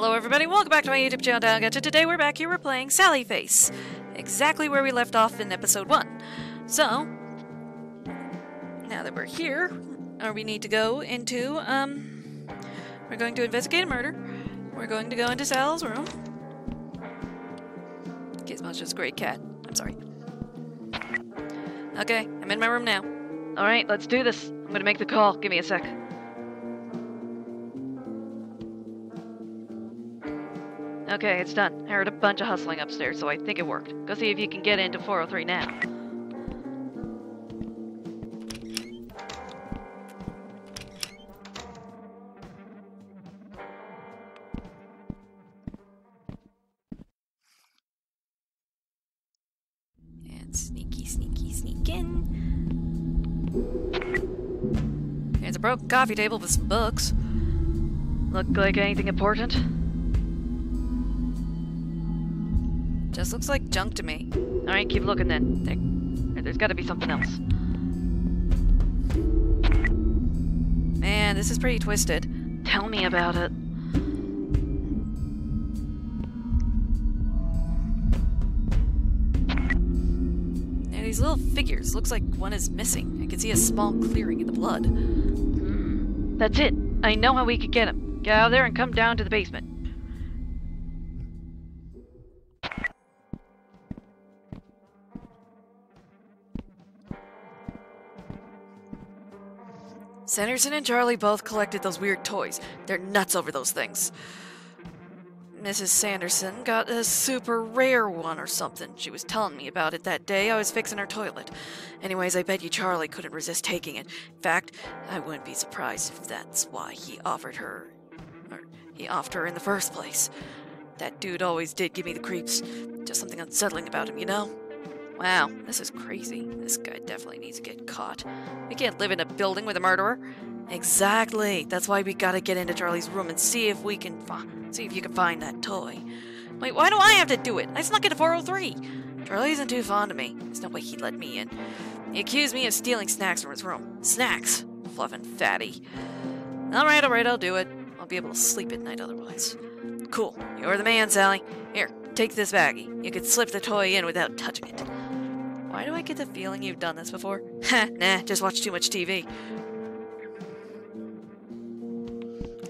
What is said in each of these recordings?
Hello everybody, welcome back to my YouTube channel, Downgotcha. Today we're back here, we're playing Sally Face. Exactly where we left off in episode 1. So, now that we're here, we need to go into, we're going to investigate a murder. We're going to go into Sal's room. Gizmo's just a great cat. I'm sorry. Okay, I'm in my room now. Alright, let's do this. I'm gonna make the call. Give me a sec. Okay, it's done. I heard a bunch of hustling upstairs, so I think it worked. Go see if you can get into 403 now. And sneaky, sneaky, sneak in. Here's a broken coffee table with some books. Look like anything important? Just looks like junk to me. Alright, keep looking then. There's gotta be something else. Man, this is pretty twisted. Tell me about it. And these little figures, looks like one is missing. I can see a small clearing in the blood. That's it. I know how we could get him. Get out of there and come down to the basement. Sanderson and Charlie both collected those weird toys. They're nuts over those things. Mrs. Sanderson got a super rare one or something. She was telling me about it that day I was fixing her toilet. Anyways, I bet you Charlie couldn't resist taking it. In fact, I wouldn't be surprised if that's why he offered her in the first place. That dude always did give me the creeps. Just something unsettling about him, you know? Wow, this is crazy. This guy definitely needs to get caught. We can't live in a building with a murderer. Exactly. That's why we gotta get into Charlie's room and see if we can see if you can find that toy. Wait, why do I have to do it? I snuck into 403. Charlie isn't too fond of me. There's no way he'd let me in. He accused me of stealing snacks from his room. Snacks? Fluffin' fatty. Alright, I'll do it. I'll be able to sleep at night otherwise. Cool. You're the man, Sally. Here, take this baggie. You can slip the toy in without touching it. Why do I get the feeling you've done this before? Heh, nah, just watch too much TV.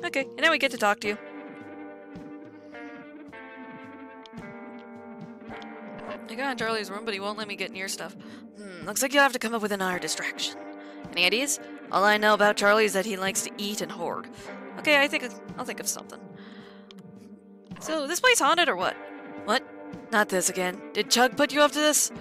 Okay, and now we get to talk to you. I got in Charlie's room, but he won't let me get near stuff. Looks like you'll have to come up with another distraction. Any ideas? All I know about Charlie is that he likes to eat and hoard. Okay, I'll think of something. So, this place haunted or what? What? Not this again. Did Chug put you up to this?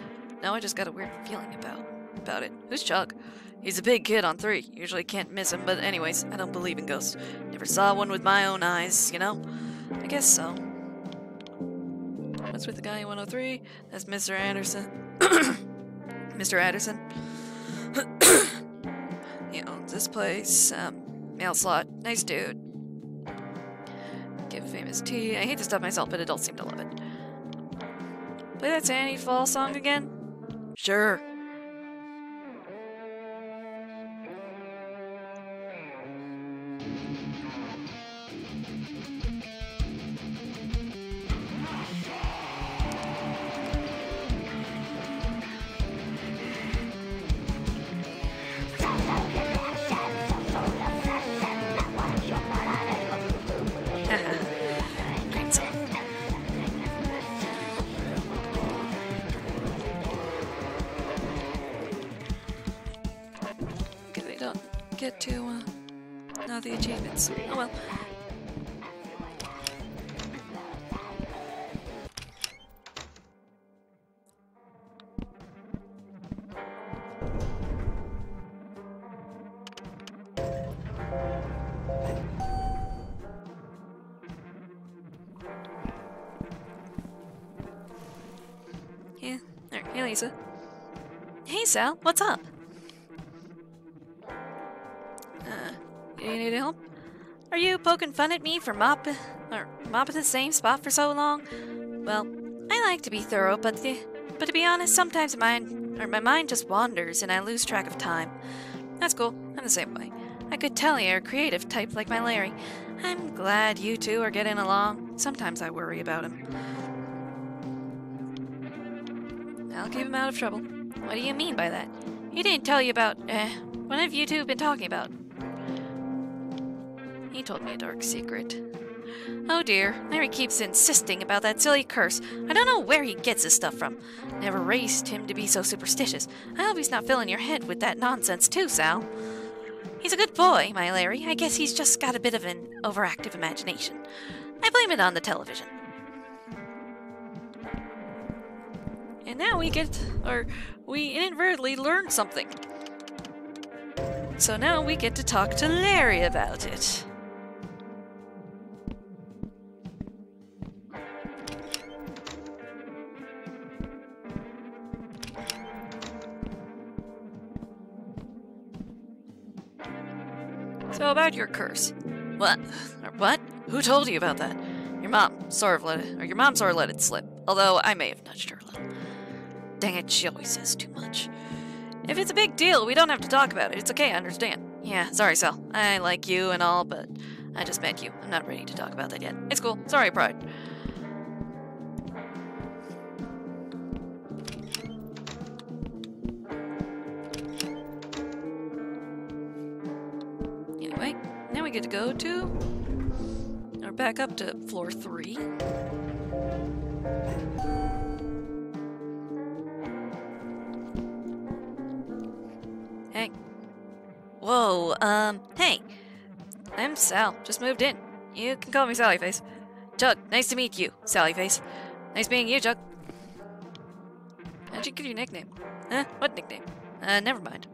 No, I just got a weird feeling about it. Who's Chug? He's a big kid on 3. Usually can't miss him, but anyways, I don't believe in ghosts. Never saw one with my own eyes, you know? I guess so. What's with the guy in 103? That's Mr. Anderson. Mr. Anderson. He owns this place. Mail slot. Nice dude. Give famous tea. I hate to stuff myself, but adults seem to love it. Play that Sandy Fall song again? Sure. Great song. Get to, now the achievements. Oh well. Yeah. There. Hey, Lisa. Hey, Sal. What's up? You need help? Are you poking fun at me for mopping the same spot for so long? Well, I like to be thorough, but to be honest, sometimes my mind just wanders and I lose track of time. That's cool. I'm the same way. I could tell you're a creative type like my Larry. I'm glad you two are getting along. Sometimes I worry about him. I'll keep him out of trouble. What do you mean by that? He didn't tell you about, what have you two been talking about? He told me a dark secret. Oh dear, Larry keeps insisting about that silly curse. I don't know where he gets his stuff from. Never raised him to be so superstitious. I hope he's not filling your head with that nonsense too, Sal. He's a good boy, my Larry. I guess he's just got a bit of an overactive imagination. I blame it on the television. And now we inadvertently learned something. So now we get to talk to Larry about it. So about your curse. What? What? Who told you about that? Your mom sort of let it slip. Although I may have nudged her a little. Dang it, she always says too much. If it's a big deal, we don't have to talk about it. It's okay, I understand. Yeah, sorry, Sal. I like you and all, but I just met you. I'm not ready to talk about that yet. It's cool. Sorry, Pride. Anyway, now we get to go to... or back up to floor 3. Hey. Whoa, hey. I'm Sal. Just moved in. You can call me Sallyface. Jug, nice to meet you, Sallyface. Nice meeting you, Jug. How'd you get your nickname? Huh? What nickname? Never mind.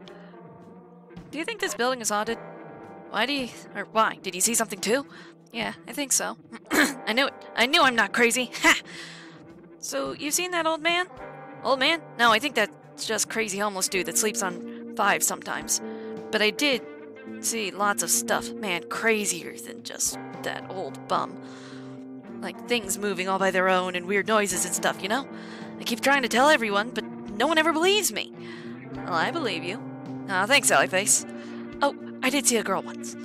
Do you think this building is haunted? Why? Did you see something too? Yeah, I think so. I knew it. I knew I'm not crazy. Ha! So, you've seen that old man? Old man? No, I think that's just crazy homeless dude that sleeps on 5 sometimes. But I did see lots of stuff. Man, crazier than just that old bum. Like things moving all by their own and weird noises and stuff, you know? I keep trying to tell everyone, but no one ever believes me. Well, I believe you. Aw, thanks, Sallyface. Oh, I did see a girl once.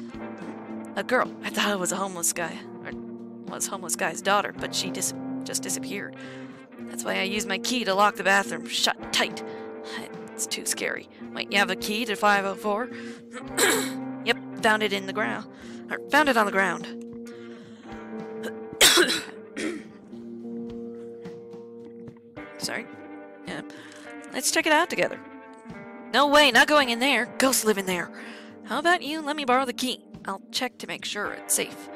A girl. I thought it was a homeless guy. Or was homeless guy's daughter, but she just disappeared. That's why I used my key to lock the bathroom shut tight. It's too scary. Wait, you have a key to 504? Yep, found it in the ground. Or found it on the ground. Sorry. Yeah. Let's check it out together. No way, not going in there. Ghosts live in there. How about you let me borrow the key? I'll check to make sure it's safe.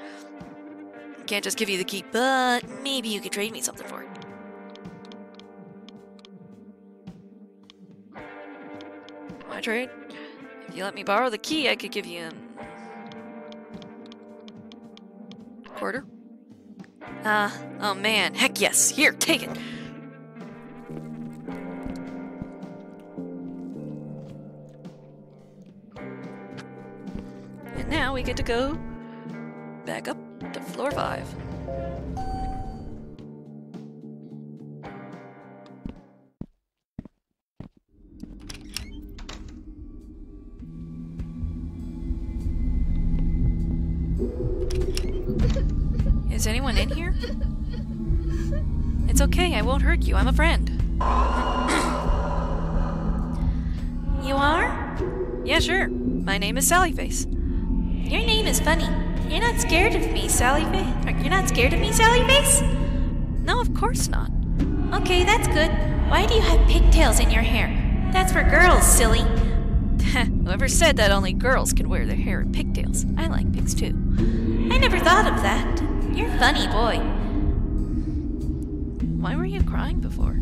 Can't just give you the key, but maybe you could trade me something for it. My trade? If you let me borrow the key, I could give you a quarter. Oh man, heck yes. Here, take it. And now we get to go back up to floor 5. Is anyone in here? It's okay, I won't hurt you. I'm a friend. You are? Yeah, sure. My name is Sallyface. Your name is funny. You're not scared of me, Sallyface? You're not scared of me, Sallyface? No, of course not. Okay, that's good. Why do you have pigtails in your hair? That's for girls, silly. Whoever said that only girls can wear their hair in pigtails? I like pigs too. I never thought of that. You're a funny boy. Why were you crying before?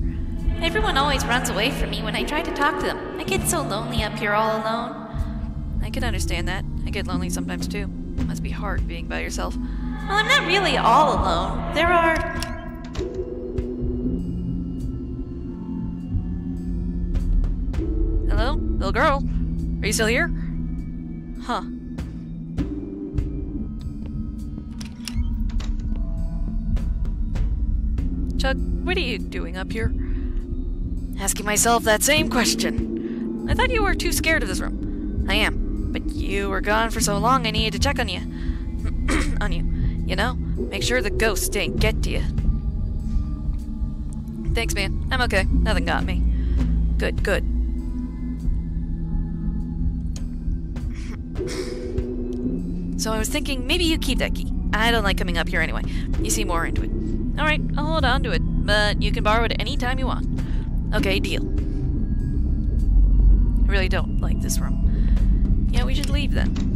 Everyone always runs away from me when I try to talk to them. I get so lonely up here all alone. I can understand that. I get lonely sometimes too. It must be hard being by yourself. Well, I'm not really all alone. There are... Hello? Little girl? Are you still here? Huh. Chuck, what are you doing up here? Asking myself that same question. I thought you were too scared of this room. I am, but you were gone for so long I needed to check on you. on you. You know? Make sure the ghosts didn't get to you. Thanks, man. I'm okay. Nothing got me. Good, good. So I was thinking, maybe you keep that key. I don't like coming up here anyway. You seem more into it. Alright, I'll hold on to it, but you can borrow it any time you want. Okay, deal. I really don't like this room. Yeah, we should leave then.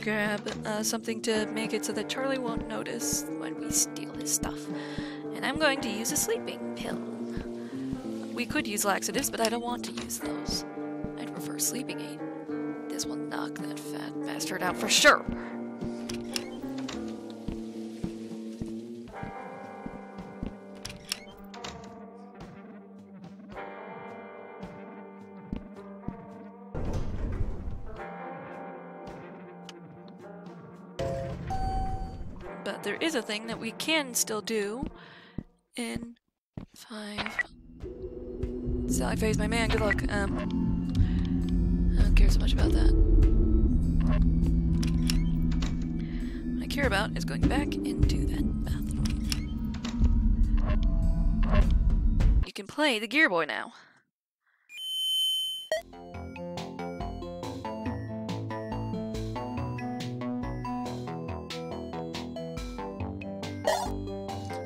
Grab something to make it so that Charlie won't notice when we steal his stuff. And I'm going to use a sleeping pill. We could use laxatives, but I don't want to use those. I'd prefer sleeping aid. This will knock that fat bastard out for sure. But there is a thing that we can still do in 5. Sally Faye's my man, good luck. I don't care so much about that. What I care about is going back into that bathroom. You can play the Gear Boy now.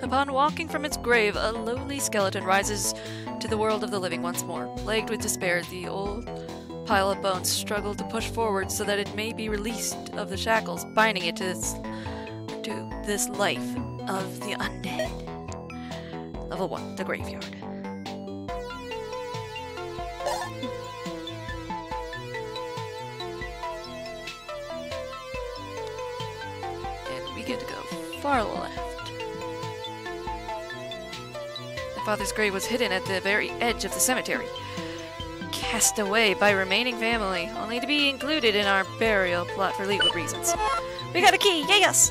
Upon walking from its grave, a lowly skeleton rises to the world of the living once more. Plagued with despair, the old pile of bones struggle to push forward so that it may be released of the shackles, binding it to this life of the undead. Level 1, the graveyard. And we get to go far left. Father's grave was hidden at the very edge of the cemetery. Cast away by remaining family, only to be included in our burial plot for legal reasons. We got a key! Yes!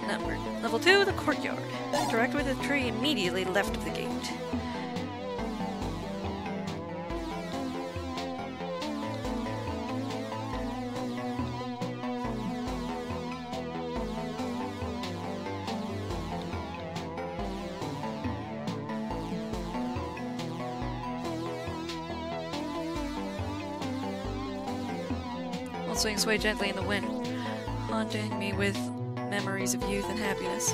Number. Level 2, the courtyard. Interact with the tree immediately left of the gate. Swing sway gently in the wind, haunting me with memories of youth and happiness.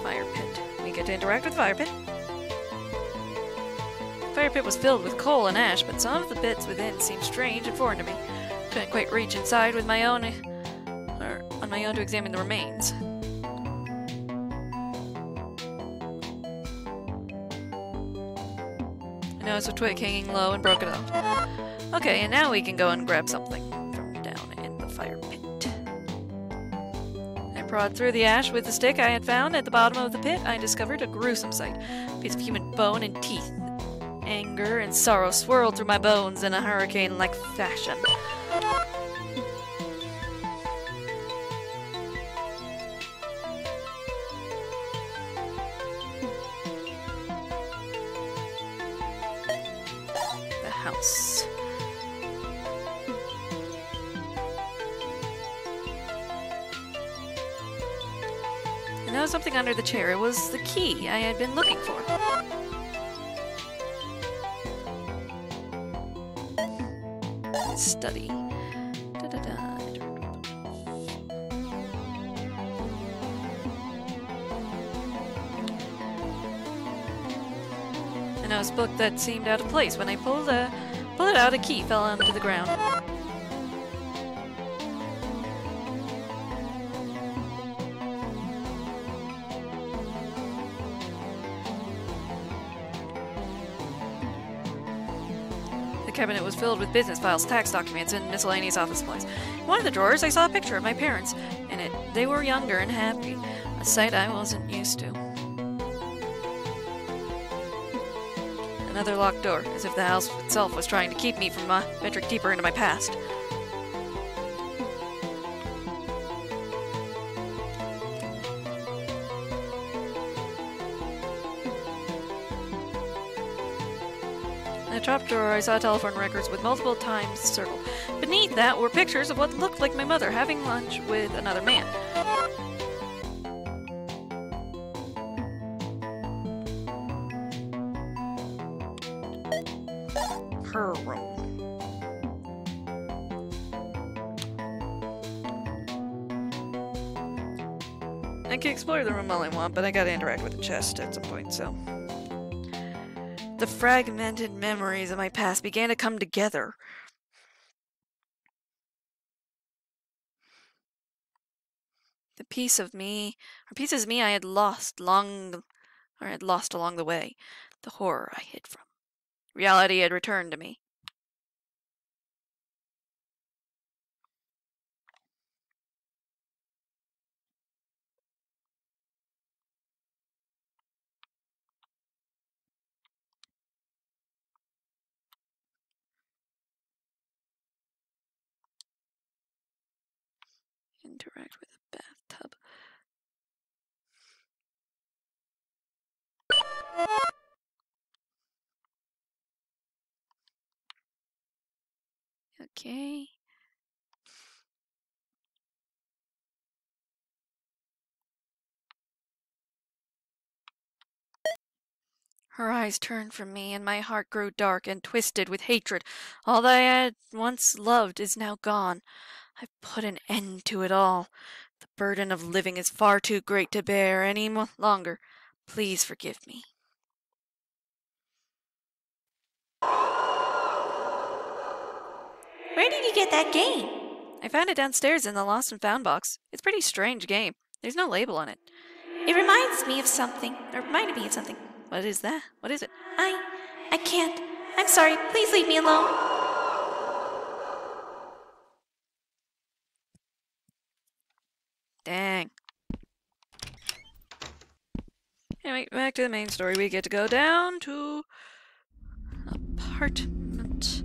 Fire pit. We get to interact with Fire Pit. Fire pit was filled with coal and ash, but some of the bits within seemed strange and foreign to me. Couldn't quite reach inside with my own, on my own to examine the remains. I noticed a twig hanging low and broke it off. Okay, and now we can go and grab something from down in the fire pit. I prod through the ash with the stick I had found at the bottom of the pit. I discovered a gruesome sight. A piece of human bone and teeth. Anger and sorrow swirled through my bones in a hurricane-like fashion. The house. I noticed something under the chair. It was the key I had been looking for. Study. Da, da, I noticed a book that seemed out of place. When I pulled it out, a key fell onto the ground. The cabinet was filled with business files, tax documents, and miscellaneous office supplies. In one of the drawers, I saw a picture of my parents in it. They were younger and happy, a sight I wasn't used to. Another locked door, as if the house itself was trying to keep me from venturing deeper into my past. In the top drawer, I saw telephone records with multiple times circled. Beneath that were pictures of what looked like my mother having lunch with another man. Her room. I can explore the room all I want, but I gotta interact with the chest at some point, so... The fragmented memories of my past began to come together. The piece of me, or pieces of me I had lost along the way. The horror I hid from. Reality had returned to me. Interact with a bathtub. Okay. Her eyes turned from me, and my heart grew dark and twisted with hatred. All that I had once loved is now gone. I've put an end to it all. The burden of living is far too great to bear any longer. Please forgive me. Where did you get that game? I found it downstairs in the Lost and Found box. It's a pretty strange game. There's no label on it. It reminds me of something. Or reminded me of something. What is that? What is it? I can't. I'm sorry. Please leave me alone. Dang. Anyway, back to the main story. We get to go down to apartment.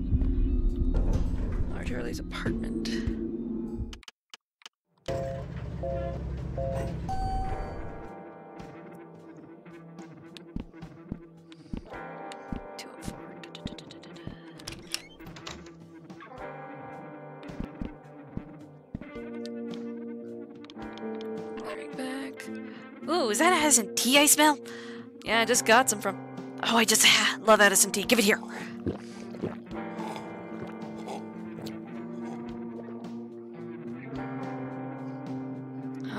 Charlie's apartment. Ooh, is that Addison tea I smell? Yeah, I just got some from... Oh, I just love Addison tea. Give it here.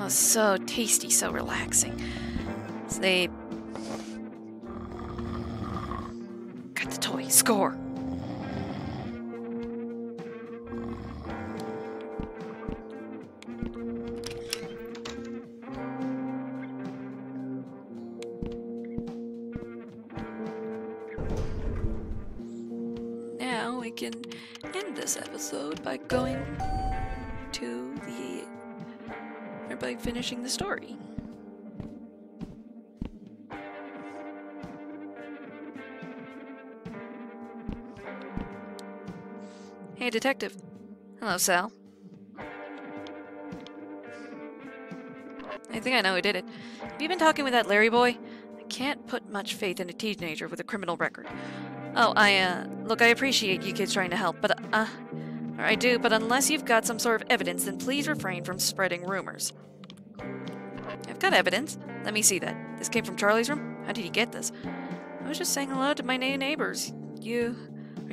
Oh, so tasty, so relaxing. So they... Got the toy. Score. Now we can end this episode by going to the... or by finishing the story. Hey, detective. Hello, Sal. I think I know who did it. Have you been talking with that Larry boy? I can't put much faith in a teenager with a criminal record. Oh, look, I appreciate you kids trying to help, but, or I do, but unless you've got some sort of evidence, then please refrain from spreading rumors. I've got evidence. Let me see that. This came from Charlie's room? How did he get this? I was just saying hello to my new neighbors. You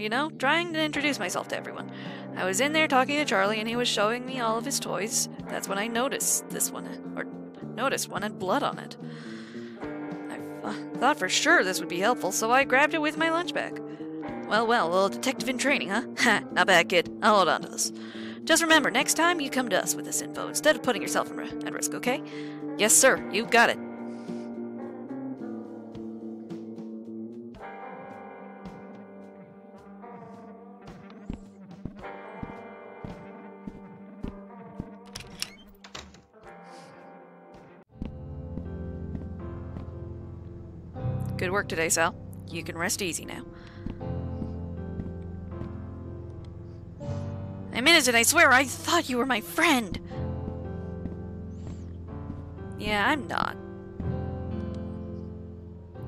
know, trying to introduce myself to everyone. I was in there talking to Charlie and he was showing me all of his toys. That's when I noticed this one, or noticed one had blood on it. I thought for sure this would be helpful, so I grabbed it with my lunch bag. Well, a little detective in training, huh? Ha, not bad, kid. I'll hold on to this. Just remember, next time you come to us with this info instead of putting yourself at risk, okay? Yes, sir. You got it. Good work today, Sal. You can rest easy now. I meant it, and I swear I thought you were my friend. Yeah, I'm not.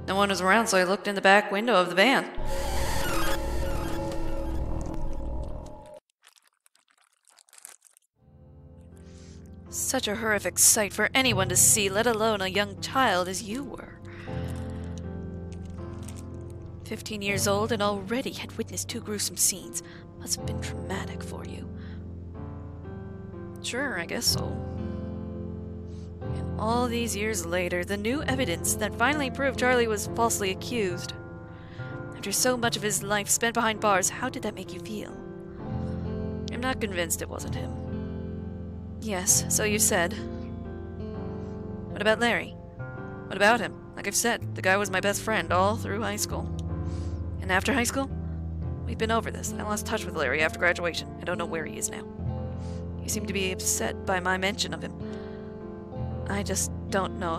No one was around, so I looked in the back window of the van. Such a horrific sight for anyone to see, let alone a young child as you were. 15 years old and already had witnessed 2 gruesome scenes. Must have been traumatic for you. Sure, I guess so. And all these years later, the new evidence that finally proved Charlie was falsely accused. After so much of his life spent behind bars, how did that make you feel? I'm not convinced it wasn't him. Yes, so you said. What about Larry? What about him? Like I've said, the guy was my best friend all through high school. And after high school? We've been over this. I lost touch with Larry after graduation. I don't know where he is now. He seemed to be upset by my mention of him. I just don't know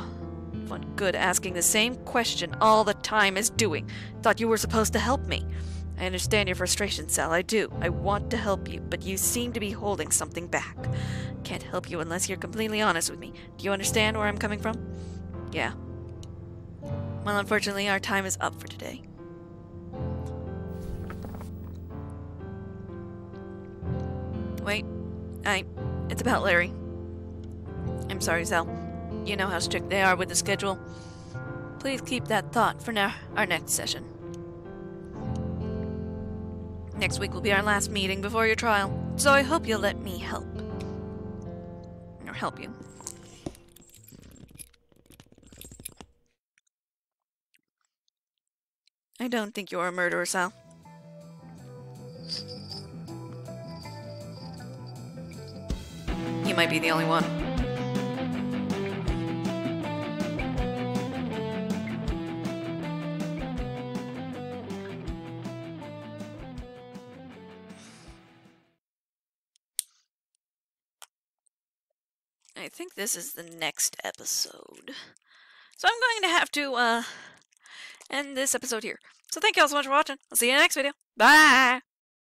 what good asking the same question all the time is doing. Thought you were supposed to help me. I understand your frustration, Sal. I do. I want to help you, but you seem to be holding something back. Can't help you unless you're completely honest with me. Do you understand where I'm coming from? Yeah. Well, unfortunately, our time is up for today. Wait. It's about Larry. I'm sorry, Sal. You know how strict they are with the schedule. Please keep that thought for our next session. Next week will be our last meeting before your trial, so I hope you'll let me help. Or help you. I don't think you're a murderer, Sal. You might be the only one. I think this is the next episode. So I'm going to have to, end this episode here. So thank you all so much for watching. I'll see you in the next video. Bye!